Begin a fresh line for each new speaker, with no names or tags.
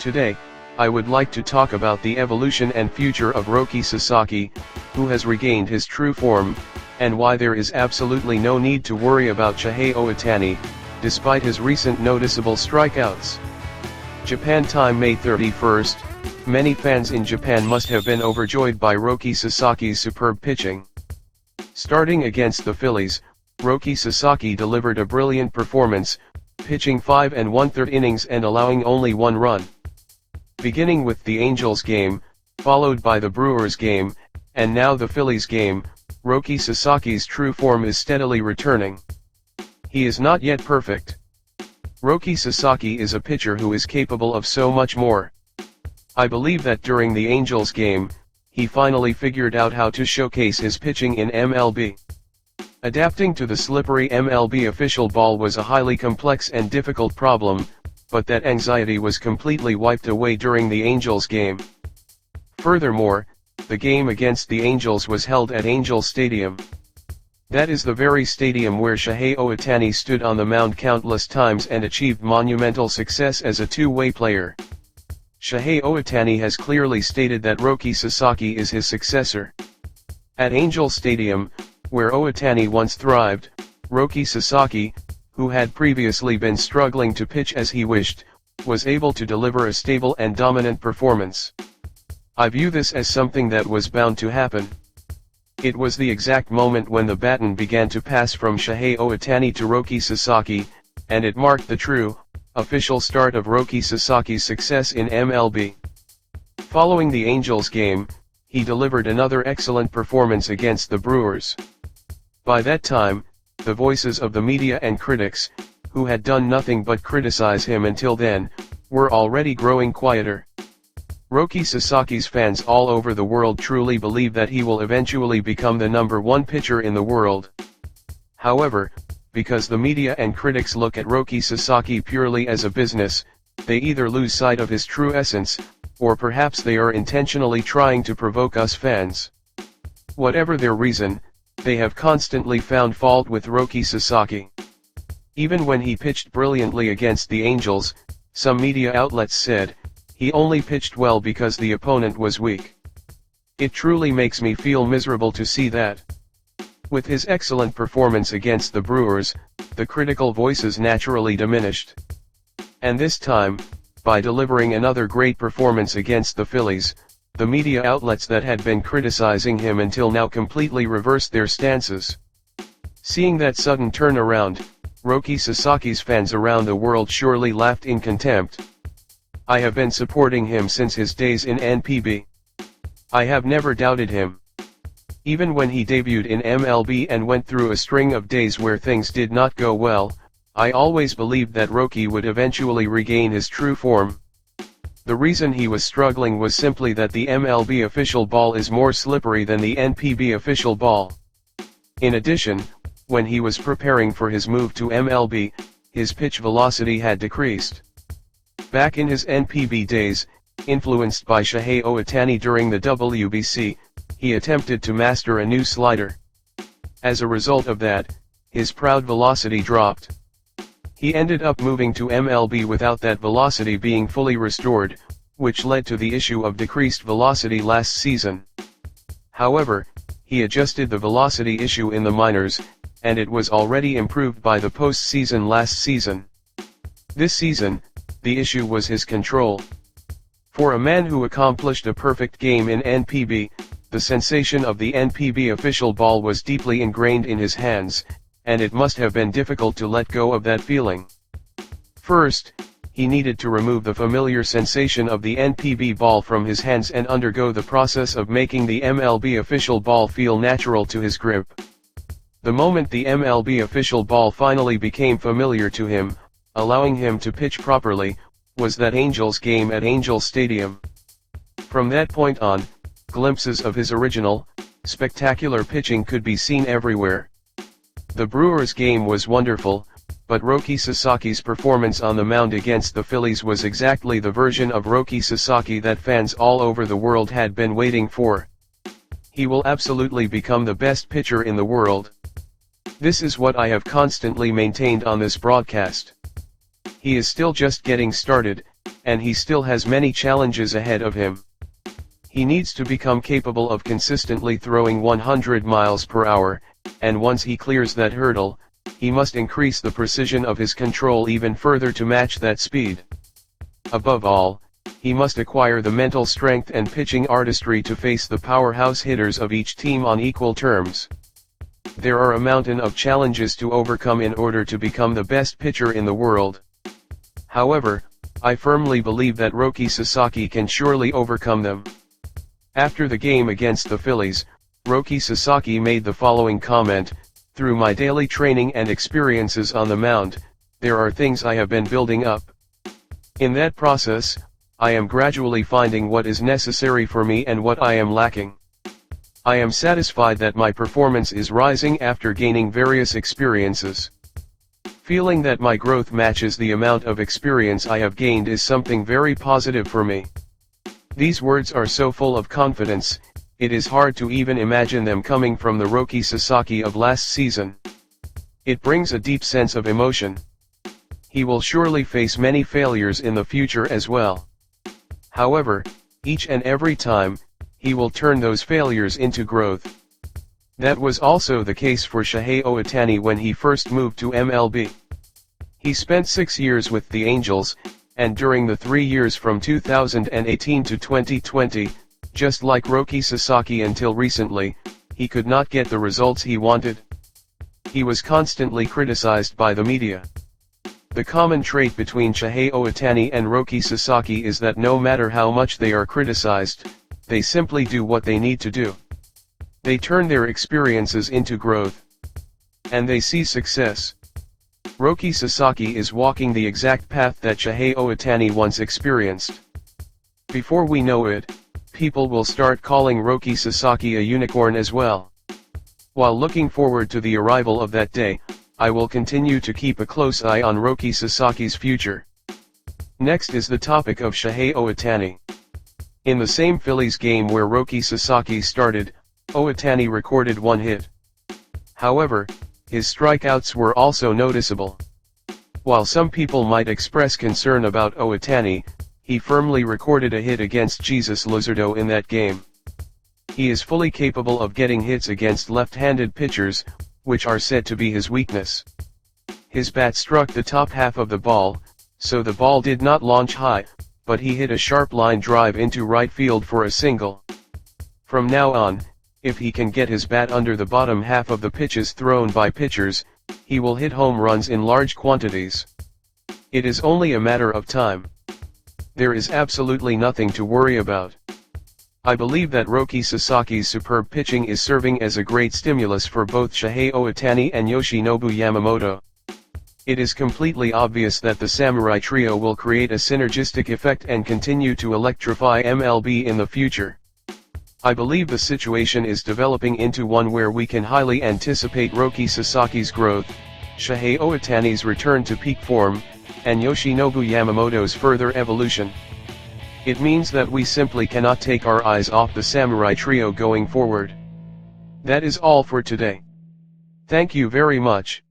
Today, I would like to talk about the evolution and future of Roki Sasaki, who has regained his true form, and why there is absolutely no need to worry about Shohei Ohtani, despite his recent noticeable strikeouts. Japan time May 31st, many fans in Japan must have been overjoyed by Roki Sasaki's superb pitching. Starting against the Phillies, Roki Sasaki delivered a brilliant performance, pitching 5 1/3 innings and allowing only 1 run. Beginning with the Angels game, followed by the Brewers game, and now the Phillies game, Roki Sasaki's true form is steadily returning. He is not yet perfect. Roki Sasaki is a pitcher who is capable of so much more. I believe that during the Angels game, he finally figured out how to showcase his pitching in MLB. Adapting to the slippery MLB official ball was a highly complex and difficult problem, but that anxiety was completely wiped away during the Angels game. Furthermore, the game against the Angels was held at Angel Stadium. That is the very stadium where Shohei Ohtani stood on the mound countless times and achieved monumental success as a two-way player. Shohei Ohtani has clearly stated that Roki Sasaki is his successor. At Angel Stadium, where Ohtani once thrived, Roki Sasaki, who had previously been struggling to pitch as he wished, was able to deliver a stable and dominant performance. I view this as something that was bound to happen. It was the exact moment when the baton began to pass from Shohei Ohtani to Roki Sasaki, and it marked the true, official start of Roki Sasaki's success in MLB. Following the Angels game, he delivered another excellent performance against the Brewers. By that time, the voices of the media and critics, who had done nothing but criticize him until then, were already growing quieter. Roki Sasaki's fans all over the world truly believe that he will eventually become the #1 pitcher in the world. However, because the media and critics look at Roki Sasaki purely as a business, they either lose sight of his true essence, or perhaps they are intentionally trying to provoke us fans. Whatever their reason, they have constantly found fault with Roki Sasaki. Even when he pitched brilliantly against the Angels, some media outlets said, he only pitched well because the opponent was weak. It truly makes me feel miserable to see that. With his excellent performance against the Brewers, the critical voices naturally diminished. And this time, by delivering another great performance against the Phillies, the media outlets that had been criticizing him until now completely reversed their stances. Seeing that sudden turnaround, Roki Sasaki's fans around the world surely laughed in contempt. I have been supporting him since his days in NPB. I have never doubted him. Even when he debuted in MLB and went through a string of days where things did not go well, I always believed that Roki would eventually regain his true form. The reason he was struggling was simply that the MLB official ball is more slippery than the NPB official ball. In addition, when he was preparing for his move to MLB, his pitch velocity had decreased. Back in his NPB days, influenced by Shohei Ohtani during the WBC, he attempted to master a new slider. As a result of that, his proud velocity dropped. He ended up moving to MLB without that velocity being fully restored, which led to the issue of decreased velocity last season. However, he adjusted the velocity issue in the minors, and it was already improved by the postseason last season. This season, the issue was his control. For a man who accomplished a perfect game in NPB, the sensation of the NPB official ball was deeply ingrained in his hands, and it must have been difficult to let go of that feeling. First, he needed to remove the familiar sensation of the NPB ball from his hands and undergo the process of making the MLB official ball feel natural to his grip. The moment the MLB official ball finally became familiar to him, allowing him to pitch properly, was that Angels game at Angel Stadium. From that point on, glimpses of his original, spectacular pitching could be seen everywhere. The Brewers game was wonderful, but Roki Sasaki's performance on the mound against the Phillies was exactly the version of Roki Sasaki that fans all over the world had been waiting for. He will absolutely become the best pitcher in the world. This is what I have constantly maintained on this broadcast. He is still just getting started, and he still has many challenges ahead of him. He needs to become capable of consistently throwing 100 miles per hour, and once he clears that hurdle, he must increase the precision of his control even further to match that speed. Above all, he must acquire the mental strength and pitching artistry to face the powerhouse hitters of each team on equal terms. There are a mountain of challenges to overcome in order to become the best pitcher in the world. However, I firmly believe that Roki Sasaki can surely overcome them. After the game against the Phillies, Roki Sasaki made the following comment: "Through my daily training and experiences on the mound, there are things I have been building up. In that process, I am gradually finding what is necessary for me and what I am lacking. I am satisfied that my performance is rising after gaining various experiences. Feeling that my growth matches the amount of experience I have gained is something very positive for me." These words are so full of confidence, it is hard to even imagine them coming from the Roki Sasaki of last season. It brings a deep sense of emotion. He will surely face many failures in the future as well. However, each and every time, he will turn those failures into growth. That was also the case for Shohei Ohtani when he first moved to MLB. He spent 6 years with the Angels, and during the 3 years from 2018 to 2020, just like Roki Sasaki until recently, he could not get the results he wanted. He was constantly criticized by the media. The common trait between Shohei Ohtani and Roki Sasaki is that no matter how much they are criticized, they simply do what they need to do. They turn their experiences into growth. And they see success. Roki Sasaki is walking the exact path that Shohei Ohtani once experienced. Before we know it, people will start calling Roki Sasaki a unicorn as well. While looking forward to the arrival of that day, I will continue to keep a close eye on Roki Sasaki's future. Next is the topic of Shohei Ohtani. In the same Phillies game where Roki Sasaki started, Ohtani recorded 1 hit. However, his strikeouts were also noticeable. While some people might express concern about Ohtani, he firmly recorded a hit against Jesus Luzardo in that game. He is fully capable of getting hits against left-handed pitchers, which are said to be his weakness. His bat struck the top half of the ball, so the ball did not launch high, but he hit a sharp line drive into right field for a single. From now on, if he can get his bat under the bottom half of the pitches thrown by pitchers, he will hit home runs in large quantities. It is only a matter of time. There is absolutely nothing to worry about. I believe that Roki Sasaki's superb pitching is serving as a great stimulus for both Shohei Ohtani and Yoshinobu Yamamoto. It is completely obvious that the Samurai Trio will create a synergistic effect and continue to electrify MLB in the future. I believe the situation is developing into one where we can highly anticipate Roki Sasaki's growth, Shohei Ohtani's return to peak form, and Yoshinobu Yamamoto's further evolution. It means that we simply cannot take our eyes off the Samurai Trio going forward. That is all for today. Thank you very much.